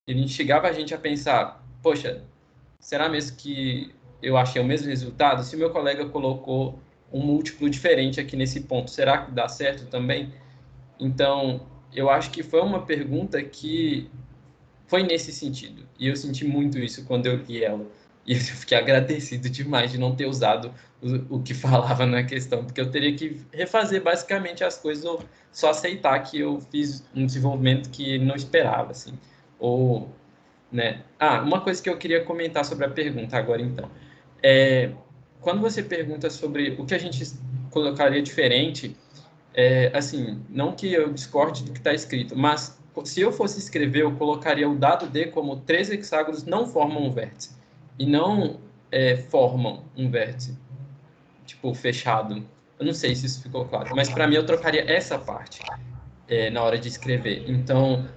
ele instigava a gente a pensar, poxa, será mesmo que eu achei o mesmo resultado? Se o meu colega colocou um múltiplo diferente aqui nesse ponto, será que dá certo também? Então, eu acho que foi uma pergunta que foi nesse sentido. E eu senti muito isso quando eu li ela. E eu fiquei agradecido demais de não ter usado o que falava na questão, porque eu teria que refazer basicamente as coisas ou só aceitar que eu fiz um desenvolvimento que ele não esperava, assim. Ou, né? Uma coisa que eu queria comentar sobre a pergunta agora, então. Quando você pergunta sobre o que a gente colocaria diferente, assim, não que eu discorde do que está escrito, mas se eu fosse escrever, eu colocaria o dado D como 3 hexágonos não formam um vértice e não formam um vértice, tipo, fechado. Eu não sei se isso ficou claro, mas para mim eu trocaria essa parte na hora de escrever. Então,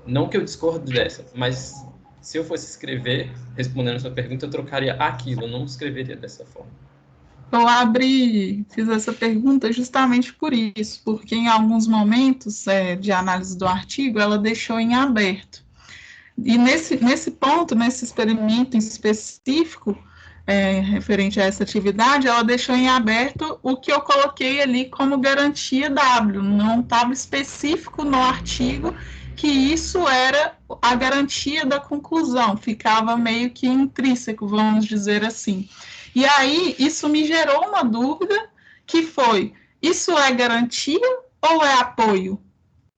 não que eu discordo dessa, mas se eu fosse escrever, respondendo a sua pergunta, eu trocaria aquilo, eu não escreveria dessa forma. Fiz essa pergunta justamente por isso, porque em alguns momentos de análise do artigo, ela deixou em aberto. E nesse ponto, nesse experimento em específico, referente a essa atividade, ela deixou em aberto o que eu coloquei ali como garantia W, não estava específico no artigo que isso era a garantia da conclusão, ficava meio que intrínseco, vamos dizer assim. E aí, isso me gerou uma dúvida, que foi, isso é garantia ou é apoio?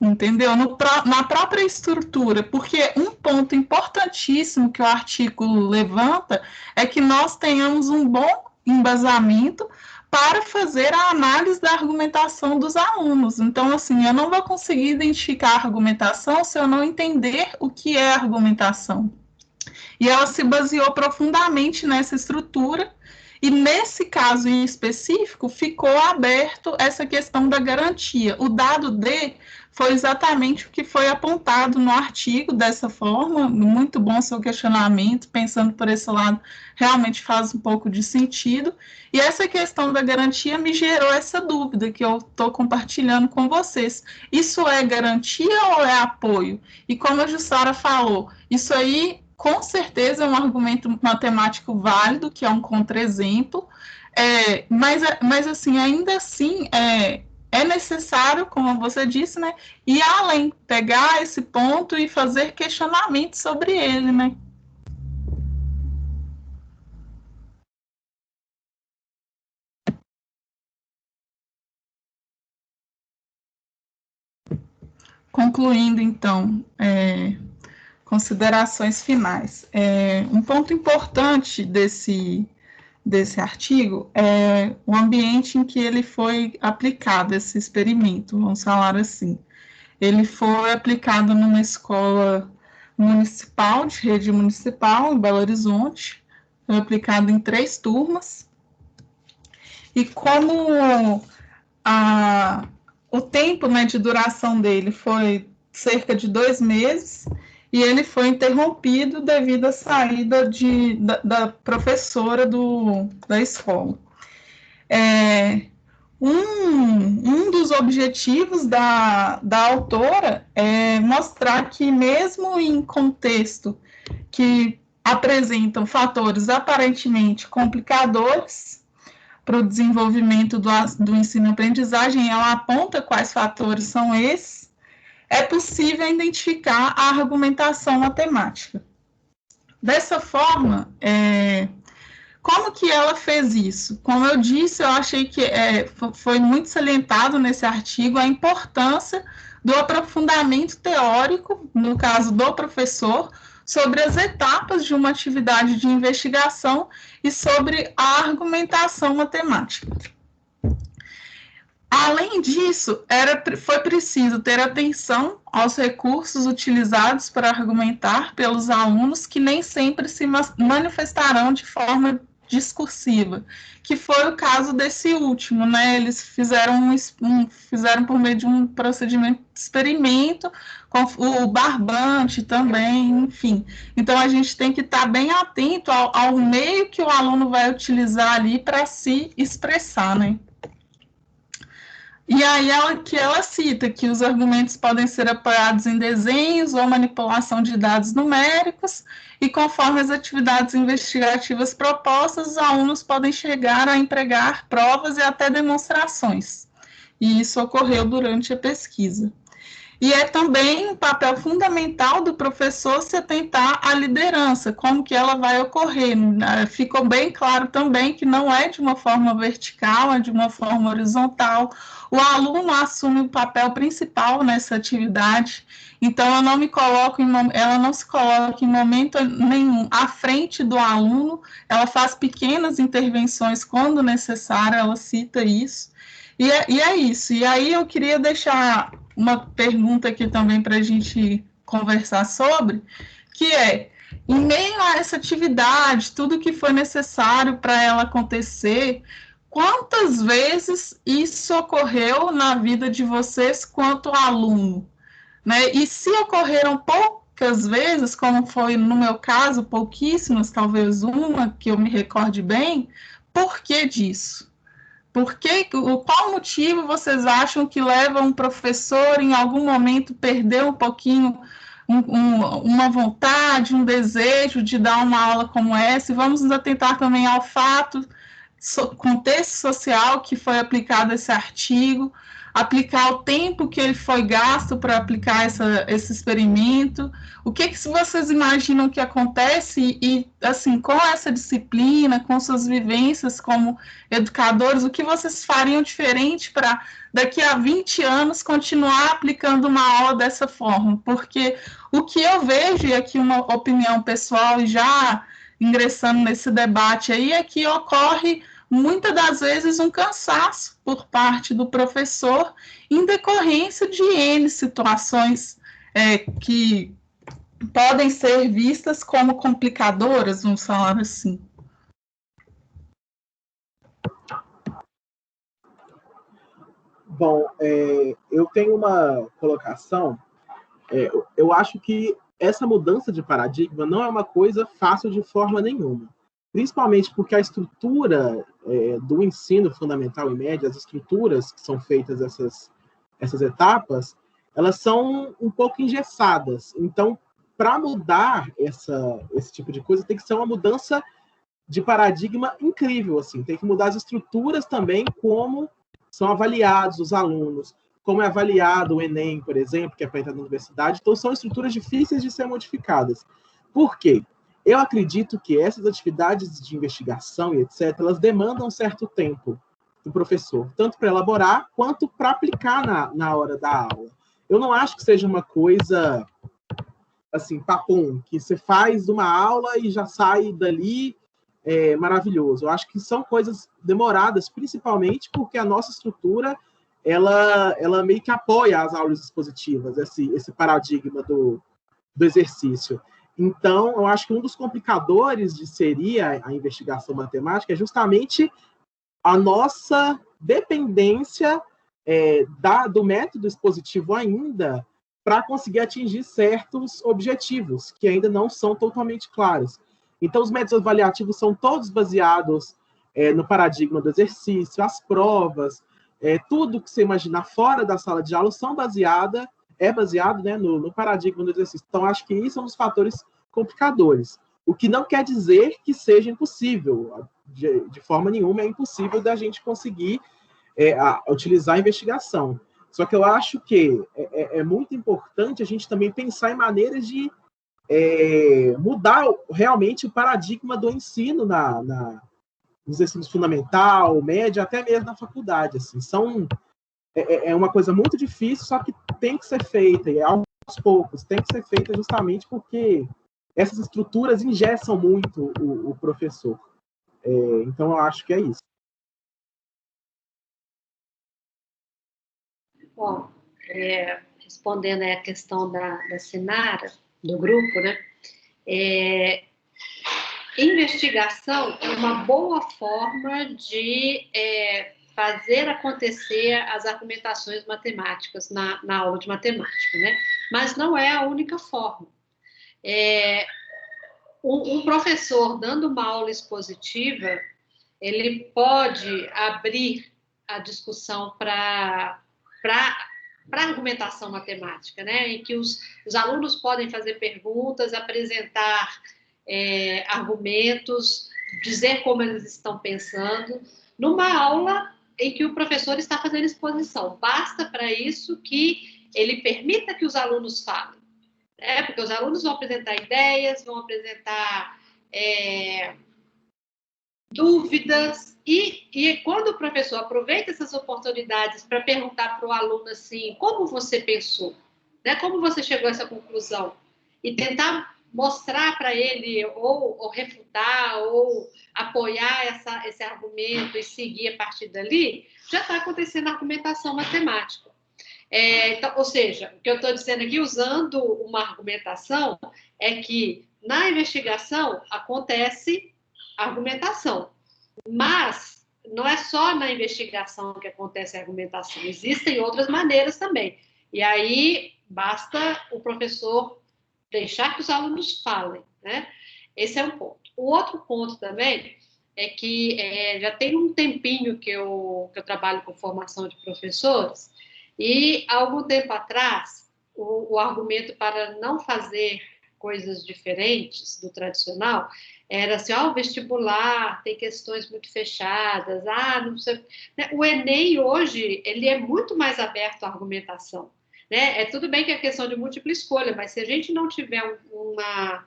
Entendeu? Na própria estrutura, porque um ponto importantíssimo que o artigo levanta é que nós tenhamos um bom embasamento para fazer a análise da argumentação dos alunos. Então, assim, eu não vou conseguir identificar a argumentação se eu não entender o que é argumentação. E ela se baseou profundamente nessa estrutura, e nesse caso em específico, ficou aberto essa questão da garantia. O dado D foi exatamente o que foi apontado no artigo dessa forma, muito bom seu questionamento, pensando por esse lado, realmente faz um pouco de sentido, e essa questão da garantia me gerou essa dúvida que eu estou compartilhando com vocês. Isso é garantia ou é apoio? E como a Jussara falou, isso aí com certeza é um argumento matemático válido, que é um contra-exemplo, mas assim, ainda assim, é necessário, como você disse, né, ir além, pegar esse ponto e fazer questionamentos sobre ele, né. Concluindo, então, considerações finais. Um ponto importante desse artigo é o ambiente em que ele foi aplicado, esse experimento, vamos falar assim. Ele foi aplicado numa escola municipal, de rede municipal, em Belo Horizonte, foi aplicado em 3 turmas, e como a, o tempo, né, de duração dele foi cerca de 2 meses, e ele foi interrompido devido à saída da professora da escola. Um dos objetivos da autora é mostrar que, mesmo em contexto que apresentam fatores aparentemente complicadores para o desenvolvimento do ensino-aprendizagem, ela aponta quais fatores são esses, é possível identificar a argumentação matemática. Dessa forma, como que ela fez isso? Como eu disse, eu achei que foi muito salientado nesse artigo a importância do aprofundamento teórico, no caso do professor, sobre as etapas de uma atividade de investigação e sobre a argumentação matemática. Além disso, foi preciso ter atenção aos recursos utilizados para argumentar pelos alunos, que nem sempre se manifestarão de forma discursiva, que foi o caso desse último, né? Eles fizeram por meio de um procedimento de experimento, com o barbante também, enfim. Então, a gente tem que estar bem atento ao meio que o aluno vai utilizar ali para se expressar, né? E aí ela cita que os argumentos podem ser apoiados em desenhos ou manipulação de dados numéricos, e conforme as atividades investigativas propostas, os alunos podem chegar a empregar provas e até demonstrações. E isso ocorreu durante a pesquisa. E é também um papel fundamental do professor se atentar à liderança, como que ela vai ocorrer. Ficou bem claro também que não é de uma forma vertical, é de uma forma horizontal. O aluno assume o papel principal nessa atividade, então ela não se coloca em momento nenhum à frente do aluno, ela faz pequenas intervenções quando necessário, ela cita isso. E é isso. E aí eu queria deixar uma pergunta aqui também para a gente conversar sobre, que é, em meio a essa atividade, tudo que foi necessário para ela acontecer, quantas vezes isso ocorreu na vida de vocês quanto aluno, né? E se ocorreram poucas vezes, como foi no meu caso, pouquíssimas, talvez uma que eu me recorde bem, por que disso? Qual motivo vocês acham que leva um professor, em algum momento, perder um pouquinho uma vontade, um desejo de dar uma aula como essa? E vamos nos atentar também ao fato, contexto social que foi aplicado esse artigo, aplicar o tempo que ele foi gasto para aplicar esse experimento. O que vocês imaginam que acontece e, assim, com essa disciplina, com suas vivências como educadores, o que vocês fariam diferente para daqui a 20 anos continuar aplicando uma aula dessa forma? Porque o que eu vejo, e aqui uma opinião pessoal, e já ingressando nesse debate aí, é que ocorre muitas das vezes um cansaço por parte do professor em decorrência de N situações que podem ser vistas como complicadoras, vamos falar assim. Bom, eu tenho uma colocação. Eu acho que essa mudança de paradigma não é uma coisa fácil de forma nenhuma. Principalmente porque a estrutura do ensino fundamental e médio, as estruturas que são feitas essas etapas, elas são um pouco engessadas. Então, para mudar esse tipo de coisa, tem que ser uma mudança de paradigma incrível. Assim. Tem que mudar as estruturas também, como são avaliados os alunos, como é avaliado o Enem, por exemplo, que é para entrar na universidade. Então, são estruturas difíceis de ser modificadas. Por quê? Eu acredito que essas atividades de investigação e etc., elas demandam um certo tempo do professor, tanto para elaborar quanto para aplicar na hora da aula. Eu não acho que seja uma coisa assim, papum, que você faz uma aula e já sai dali maravilhoso. Eu acho que são coisas demoradas, principalmente porque a nossa estrutura ela meio que apoia as aulas expositivas, esse paradigma do exercício. Então, eu acho que um dos complicadores de seria a investigação matemática é justamente a nossa dependência do método expositivo ainda para conseguir atingir certos objetivos que ainda não são totalmente claros. Então, os métodos avaliativos são todos baseados no paradigma do exercício, as provas, tudo que você imaginar fora da sala de aula é baseado, né, no paradigma do exercício. Então, acho que isso é um dos fatores complicadores. O que não quer dizer que seja impossível. De forma nenhuma é impossível da gente conseguir utilizar a investigação. Só que eu acho que é muito importante a gente também pensar em maneiras de mudar realmente o paradigma do ensino nos ensinos fundamental, médio, até mesmo na faculdade. Assim. É uma coisa muito difícil, só que tem que ser feita, e aos poucos, tem que ser feita justamente porque essas estruturas engessam muito o professor. Então, eu acho que é isso. Bom, respondendo à questão da Sinara, do grupo, né? Investigação é uma boa forma de fazer acontecer as argumentações matemáticas na aula de matemática, né? Mas não é a única forma. Um professor dando uma aula expositiva, ele pode abrir a discussão para argumentação matemática, né? Em que os alunos podem fazer perguntas, apresentar argumentos, dizer como eles estão pensando, numa aula em que o professor está fazendo exposição. Basta para isso que ele permita que os alunos falem, né? Porque os alunos vão apresentar ideias, vão apresentar dúvidas, e quando o professor aproveita essas oportunidades para perguntar para o aluno assim, como você pensou, né? Como você chegou a essa conclusão, e tentar mostrar para ele, ou refutar, ou apoiar esse argumento e seguir a partir dali, já está acontecendo a argumentação matemática. Então, ou seja, o que eu estou dizendo aqui, usando uma argumentação, é que na investigação acontece argumentação, mas não é só na investigação que acontece a argumentação, existem outras maneiras também. E aí basta o professor deixar que os alunos falem, né? Esse é um ponto. O outro ponto também é que já tem um tempinho que eu trabalho com formação de professores, e há algum tempo atrás, o argumento para não fazer coisas diferentes do tradicional era assim, o vestibular tem questões muito fechadas, não sei. O Enem hoje, ele é muito mais aberto à argumentação, né? Tudo bem que é questão de múltipla escolha, mas se a gente não tiver uma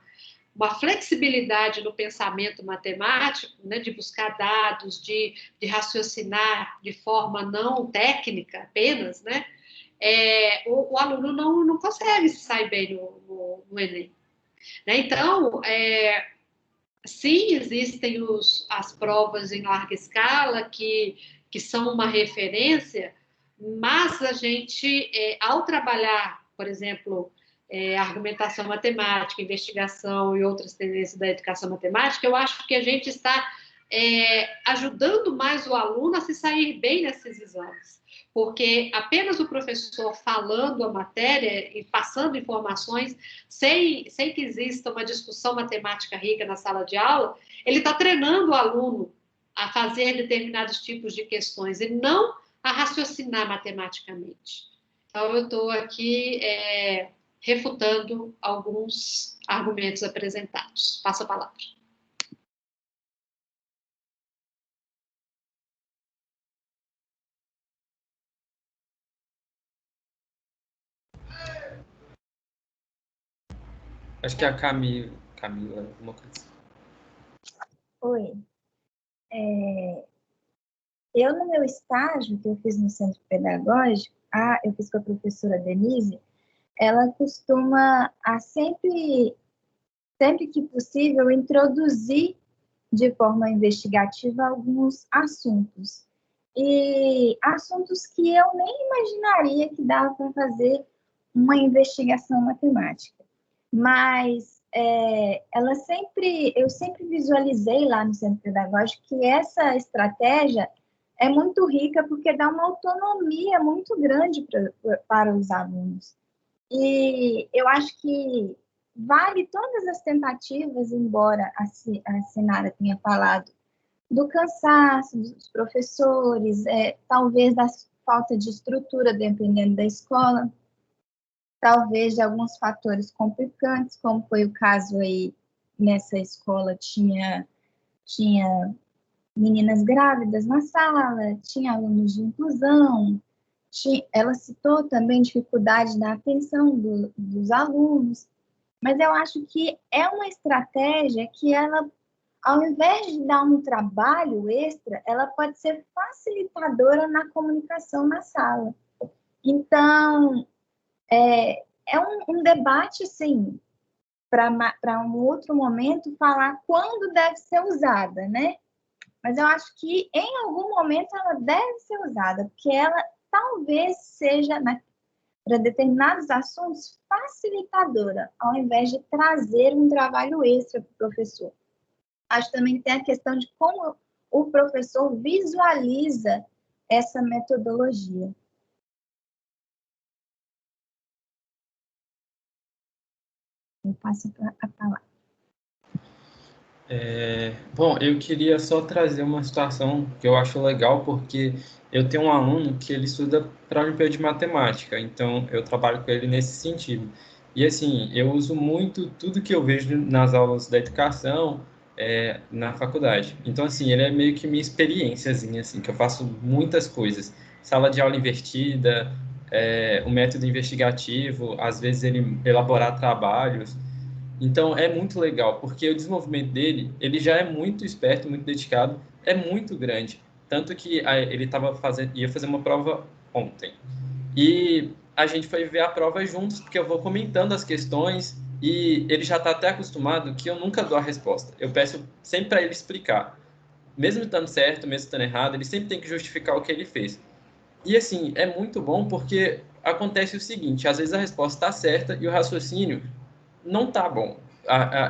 flexibilidade no pensamento matemático, né, de buscar dados, de raciocinar de forma não técnica apenas, né, o aluno não consegue se sair bem no Enem. Né? Então, sim, existem as provas em larga escala que são uma referência, mas a gente, ao trabalhar, por exemplo, argumentação matemática, investigação e outras tendências da educação matemática, eu acho que a gente está ajudando mais o aluno a se sair bem nesses exames, porque apenas o professor falando a matéria e passando informações, sem que exista uma discussão matemática rica na sala de aula, ele está treinando o aluno a fazer determinados tipos de questões e não a raciocinar matematicamente. Então, eu estou aqui refutando alguns argumentos apresentados. Passo a palavra. Acho que é a Camila, alguma coisa assim. Oi. Eu, no meu estágio, que eu fiz no centro pedagógico, eu fiz com a professora Denise, ela costuma, sempre que possível, introduzir de forma investigativa alguns assuntos. E assuntos que eu nem imaginaria que dava para fazer uma investigação matemática. Mas eu sempre visualizei lá no centro pedagógico que essa estratégia é muito rica porque dá uma autonomia muito grande para os alunos. E eu acho que vale todas as tentativas, embora a Sinara tenha falado do cansaço dos professores, talvez da falta de estrutura, dependendo da escola, talvez de alguns fatores complicantes, como foi o caso aí nessa escola, tinha meninas grávidas na sala, tinha alunos de inclusão, ela citou também dificuldade da atenção dos alunos, mas eu acho que é uma estratégia que ela, ao invés de dar um trabalho extra, ela pode ser facilitadora na comunicação na sala. Então, é um debate, sim, para um outro momento falar quando deve ser usada, né? Mas eu acho que em algum momento ela deve ser usada, porque ela talvez seja, para determinados assuntos, facilitadora, ao invés de trazer um trabalho extra para o professor. Acho também que tem a questão de como o professor visualiza essa metodologia. Eu passo a palavra. Bom, eu queria só trazer uma situação que eu acho legal, porque eu tenho um aluno que ele estuda para a Olimpíada de Matemática, então eu trabalho com ele nesse sentido. E assim, eu uso muito tudo que eu vejo nas aulas da educação, na faculdade. Então assim, ele é meio que minha experiênciazinha, assim, que eu faço muitas coisas. Sala de aula invertida, o método investigativo, às vezes ele elaborar trabalhos. Então é muito legal, porque o desenvolvimento dele, ele já é muito esperto, muito dedicado, é muito grande. Tanto que ele ia fazer uma prova ontem. E a gente foi ver a prova juntos, porque eu vou comentando as questões e ele já está até acostumado que eu nunca dou a resposta. Eu peço sempre para ele explicar. Mesmo estando certo, mesmo estando errado, ele sempre tem que justificar o que ele fez. E assim, é muito bom porque acontece o seguinte, às vezes a resposta está certa e o raciocínio não tá bom.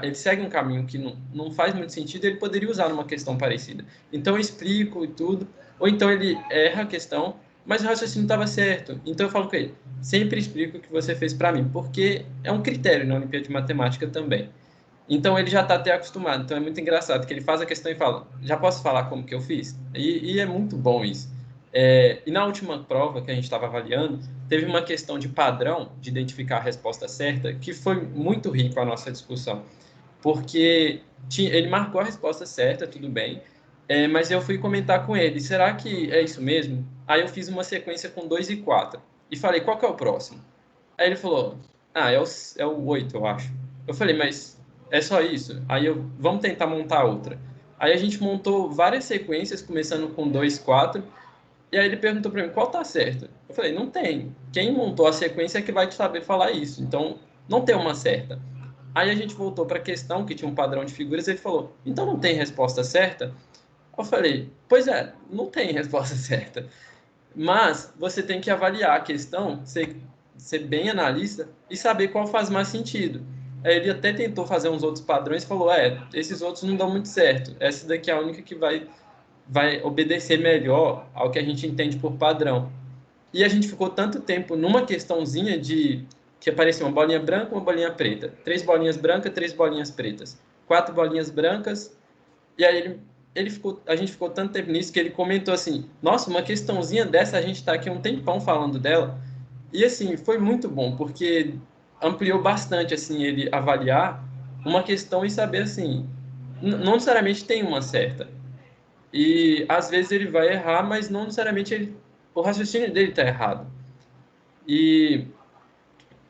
Ele segue um caminho que não faz muito sentido, ele poderia usar numa questão parecida. Então eu explico e tudo, ou então ele erra a questão, mas o raciocínio estava certo. Então eu falo com ele, sempre explico o que você fez para mim, porque é um critério na Olimpíada de Matemática também. Então ele já está até acostumado. Então é muito engraçado que ele faz a questão e fala: já posso falar como que eu fiz? E é muito bom isso. E na última prova que a gente estava avaliando, teve uma questão de padrão, de identificar a resposta certa, que foi muito rico a nossa discussão. Porque ele marcou a resposta certa, tudo bem, mas eu fui comentar com ele: será que é isso mesmo? Aí eu fiz uma sequência com 2 e 4. E falei: qual que é o próximo? Aí ele falou: é o 8, eu acho. Eu falei: mas é só isso? Vamos tentar montar outra. Aí a gente montou várias sequências, começando com 2, 4. E aí ele perguntou para mim: qual tá certo? Eu falei: não tem. Quem montou a sequência é que vai te saber falar isso. Então, não tem uma certa. Aí a gente voltou para a questão, que tinha um padrão de figuras, e ele falou: então não tem resposta certa? Eu falei: pois é, não tem resposta certa. Mas você tem que avaliar a questão, ser bem analista e saber qual faz mais sentido. Aí ele até tentou fazer uns outros padrões e falou: esses outros não dão muito certo. Essa daqui é a única que vai obedecer melhor ao que a gente entende por padrão. E a gente ficou tanto tempo numa questãozinha de que aparecia uma bolinha branca, uma bolinha preta. 3 bolinhas brancas, 3 bolinhas pretas. 4 bolinhas brancas, e aí a gente ficou tanto tempo nisso que ele comentou assim: nossa, uma questãozinha dessa, a gente está aqui um tempão falando dela. E assim, foi muito bom, porque ampliou bastante assim ele avaliar uma questão e saber assim, não necessariamente tem uma certa. E às vezes ele vai errar, mas não necessariamente o raciocínio dele está errado. E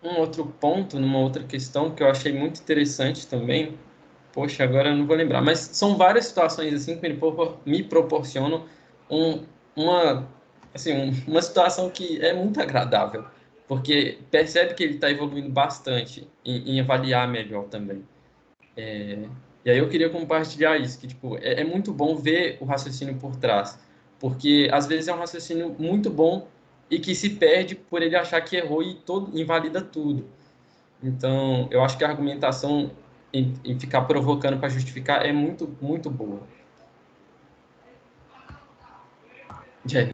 um outro ponto, numa outra questão que eu achei muito interessante também, poxa, agora eu não vou lembrar, mas são várias situações assim que me proporcionam um, uma, assim, uma situação que é muito agradável, porque percebe que ele está evoluindo bastante em avaliar melhor também. E aí eu queria compartilhar isso, que tipo, é muito bom ver o raciocínio por trás, porque às vezes é um raciocínio muito bom e que se perde por ele achar que errou e invalida tudo. Então, eu acho que a argumentação em ficar provocando para justificar é muito, muito boa. Jenny.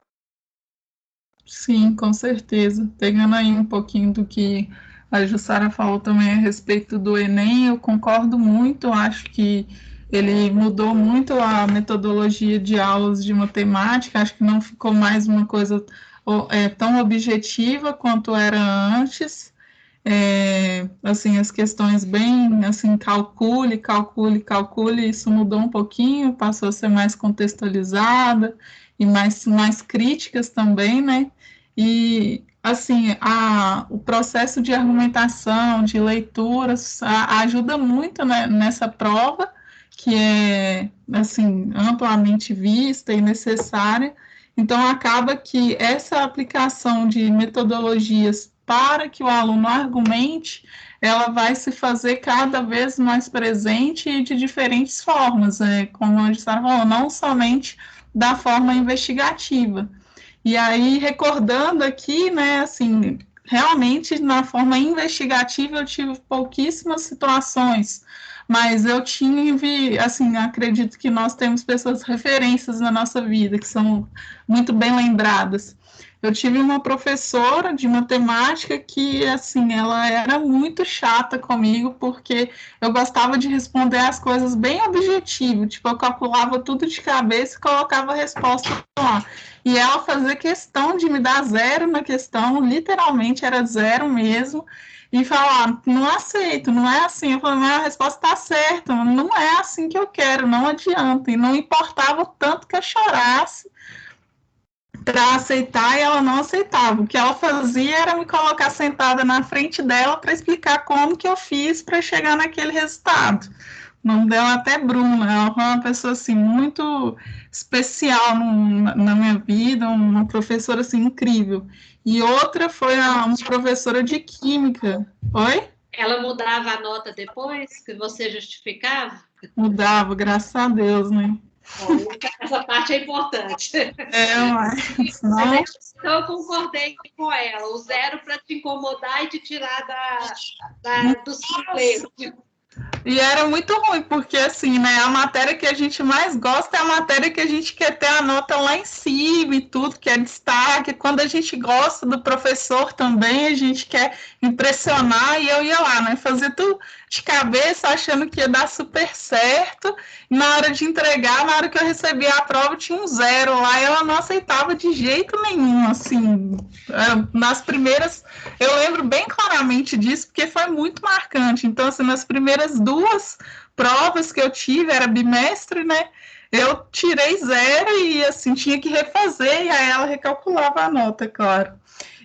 Sim, com certeza. Pegando aí um pouquinho do que a Jussara falou também a respeito do Enem, eu concordo muito, acho que ele mudou muito a metodologia de aulas de matemática, acho que não ficou mais uma coisa tão objetiva quanto era antes. Assim, as questões bem, assim, calcule, isso mudou um pouquinho, passou a ser mais contextualizada e mais críticas também, né? E, assim, o processo de argumentação, de leituras, ajuda muito, né, nessa prova, que é, assim, amplamente vista e necessária. Então, acaba que essa aplicação de metodologias para que o aluno argumente, ela vai se fazer cada vez mais presente e de diferentes formas, como a gente estava falando, não somente da forma investigativa. E aí, recordando aqui, né, assim, realmente na forma investigativa eu tive pouquíssimas situações, mas eu tive, assim, acredito que nós temos pessoas referências na nossa vida, que são muito bem lembradas. Eu tive uma professora de matemática que, assim, ela era muito chata comigo, porque eu gostava de responder as coisas bem objetivo, tipo, eu calculava tudo de cabeça e colocava a resposta lá. E ela fazia questão de me dar zero na questão, literalmente era zero mesmo, e falar, não aceito, não é assim. Eu falei, mas a resposta está certa, não é assim que eu quero, não adianta. E não importava o tanto que eu chorasse para aceitar, e ela não aceitava. O que ela fazia era me colocar sentada na frente dela para explicar como que eu fiz para chegar naquele resultado. O nome dela é até Bruna, ela foi uma pessoa assim muito especial na minha vida, uma professora assim incrível. E outra foi uma professora de química. Oi? Ela mudava a nota depois, que você justificava? Mudava, graças a Deus, né? Bom, essa parte é importante. Mas não. Então, eu concordei com ela. O zero para te incomodar e te tirar do silêncio. E era muito ruim, porque assim, né, a matéria que a gente mais gosta é a matéria que a gente quer ter a nota lá em cima e tudo, que é destaque. Quando a gente gosta do professor também, a gente quer impressionar, e eu ia lá, né, fazer tudo de cabeça, achando que ia dar super certo, e na hora de entregar, na hora que eu recebi a prova, tinha um zero lá, e ela não aceitava de jeito nenhum, assim, nas primeiras, eu lembro bem claramente disso, porque foi muito marcante. Então, assim, nas primeiras 2 provas que eu tive, era bimestre, né? Eu tirei zero e, assim, tinha que refazer, e aí ela recalculava a nota, claro.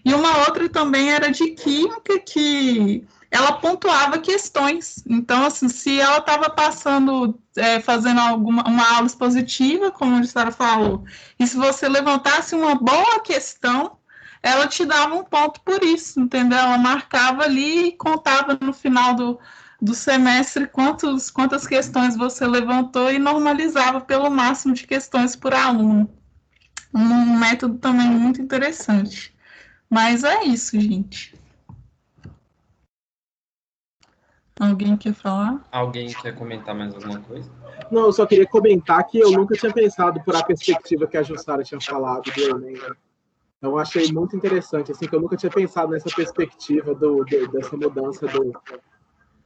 E uma outra também era de química, que ela pontuava questões. Então, assim, se ela estava passando, fazendo uma aula expositiva, como a senhora falou, e se você levantasse uma boa questão, ela te dava um ponto por isso, entendeu? Ela marcava ali e contava no final do semestre quantas questões você levantou e normalizava pelo máximo de questões por aluno. Um método também muito interessante. Mas é isso, gente. Alguém quer falar? Alguém quer comentar mais alguma coisa? Não, eu só queria comentar que eu nunca tinha pensado por a perspectiva que a Jussara tinha falado do Enem. Então, eu achei muito interessante, assim, que eu nunca tinha pensado nessa perspectiva dessa mudança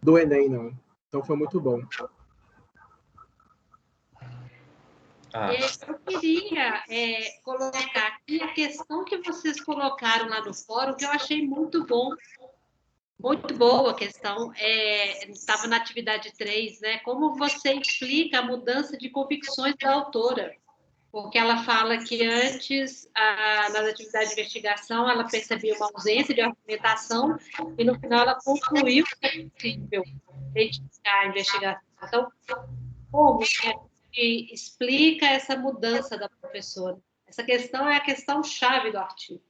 do Enem, não. Então, foi muito bom. Eu queria colocar aqui a questão que vocês colocaram lá no fórum, que eu achei muito bom, muito boa a questão, estava na atividade 3, né? Como você explica a mudança de convicções da autora? Porque ela fala que antes, nas atividades de investigação, ela percebia uma ausência de argumentação e, no final, ela concluiu que é possível identificar a investigação. Então, como que explica essa mudança da professora? Essa questão é a questão-chave do artigo.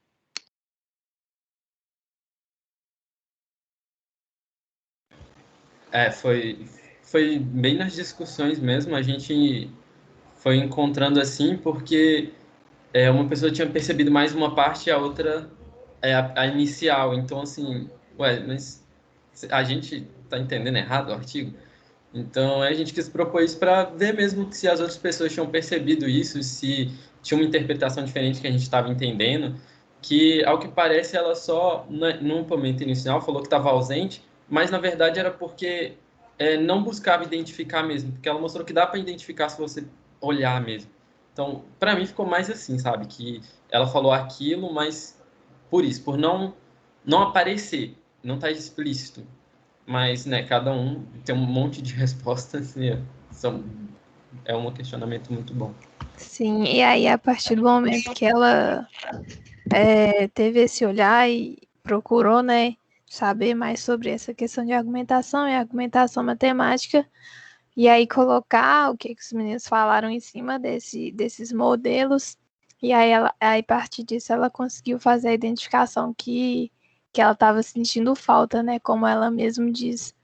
Foi bem nas discussões mesmo, a gente foi encontrando assim, porque uma pessoa tinha percebido mais uma parte e a outra a inicial. Então, assim, mas a gente tá entendendo errado o artigo? Então, a gente quis propor isso para ver mesmo se as outras pessoas tinham percebido isso, se tinha uma interpretação diferente que a gente estava entendendo, que, ao que parece, ela só, num momento inicial, falou que estava ausente, mas, na verdade, era porque não buscava identificar mesmo, porque ela mostrou que dá para identificar se você olhar mesmo. Então, para mim, ficou mais assim, sabe? Que ela falou aquilo, mas por isso, por não aparecer, não tá explícito. Mas, né, cada um tem um monte de respostas e é um questionamento muito bom. Sim, e aí a partir do momento que ela teve esse olhar e procurou, né, saber mais sobre essa questão de argumentação e argumentação matemática, e aí colocar o que os meninos falaram em cima desses modelos, e aí, a partir disso ela conseguiu fazer a identificação que ela estava sentindo falta, né, como ela mesma diz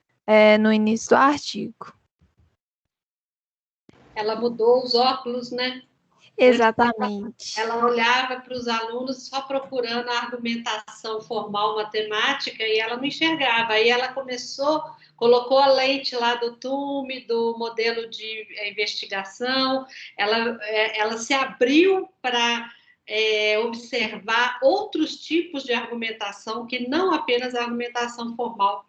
no início do artigo. Ela mudou os óculos, né? Exatamente. Ela olhava para os alunos só procurando a argumentação formal matemática e ela não enxergava. Aí ela colocou a lente lá do TUME, do modelo de investigação, ela se abriu para observar outros tipos de argumentação que não apenas a argumentação formal.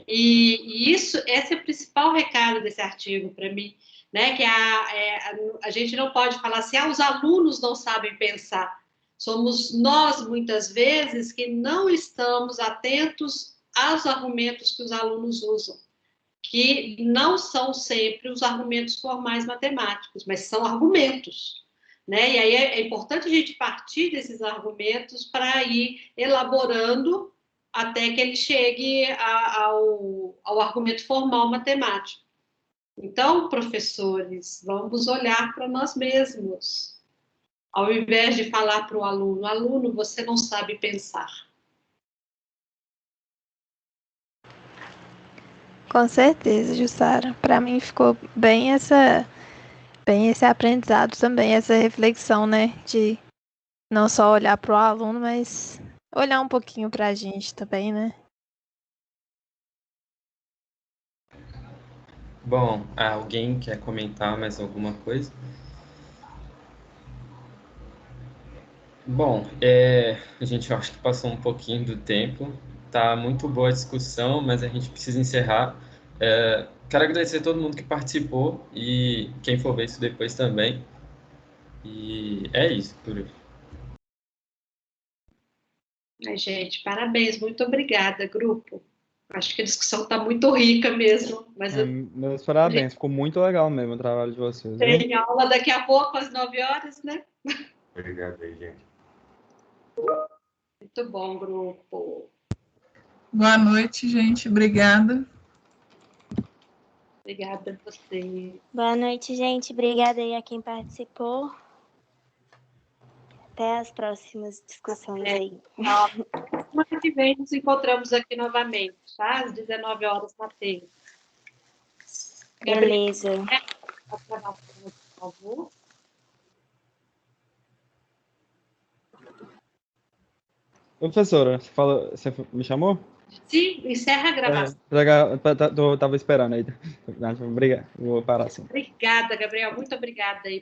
E esse é o principal recado desse artigo para mim, né? Que a gente não pode falar assim, os alunos não sabem pensar. Somos nós, muitas vezes, que não estamos atentos aos argumentos que os alunos usam, que não são sempre os argumentos formais matemáticos, mas são argumentos, né? E aí é importante a gente partir desses argumentos para ir elaborando até que ele chegue ao argumento formal matemático. Então, professores, vamos olhar para nós mesmos, ao invés de falar para o aluno, você não sabe pensar. Com certeza, Jussara. Para mim ficou bem esse aprendizado também, essa reflexão, né? De não só olhar para o aluno, mas olhar um pouquinho para a gente também, né? Bom, alguém quer comentar mais alguma coisa? Bom, a gente acho que passou um pouquinho do tempo. Tá muito boa a discussão, mas a gente precisa encerrar. Quero agradecer a todo mundo que participou e quem for ver isso depois também. E é isso por hoje. Gente, parabéns, muito obrigada, grupo. Acho que a discussão está muito rica mesmo. Mas meus parabéns, ficou muito legal mesmo o trabalho de vocês. Tem aula daqui a pouco, às 9 horas, né? Obrigado aí, gente. Muito bom, grupo. Boa noite, gente. Obrigada. Obrigada a você. Boa noite, gente. Obrigada aí a quem participou. Até as próximas discussões aí. Semana que vem nos encontramos aqui novamente, tá? Às 19 horas na terça. Beleza. Por favor. Professora, você me chamou? Sim, encerra a gravação. Eu tava esperando aí. Obrigado, vou parar assim. Obrigada, Gabriel. Muito obrigada aí